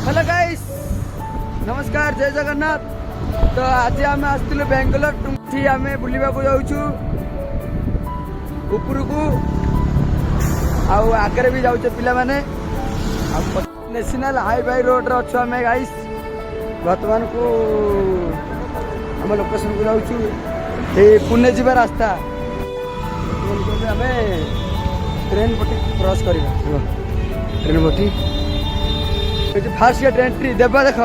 Hello guys नमस्कार जय जगन्नाथ। तो आज आम आसलु बेंगलोर टुंठी आम बुलवा को जाऊँ उपरकू आगे भी जाऊे पिला माने नेशनल हाईवे रोड रे अच्छु आम गाइस बर्तमान को आम लोकेशन को जाऊँ पुणे जीवा रास्ता आम ट्रेन पटी क्रॉस करवा ट्रेन पटी फास्ट गेट एंट्री देवा देख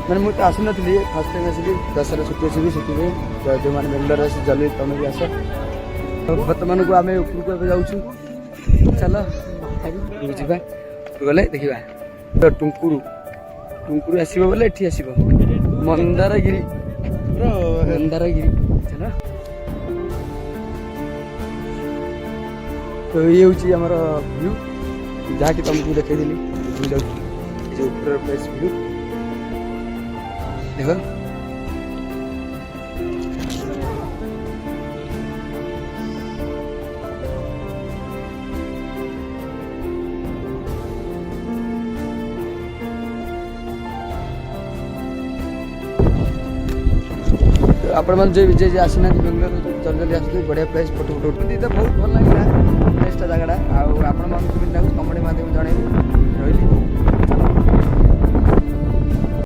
मैंने मुझे आसी नी फास्ट टाइम आसिली दशहरा छुट्टी अच्छी से जो मैंने बेंगलोर आस जल्दी तुम भी आस बर्तमान को आम उपरको जाऊँ चल जावा गले देखा टुंकुरु टुंकुरु आसो बोले ये आसो मंदारगिरी मंदारगिरी चल। तो ये हूँ आमर व्यू जहाँकि तुमको देखी ऊपर प्लेस व्यू देख आपण मन जे आसीना बेंगलोर जल्दी जल्दी आस बढ़िया प्लेस फोटो फोटो तो बहुत भल लगे प्लेसटा जगह आपण मन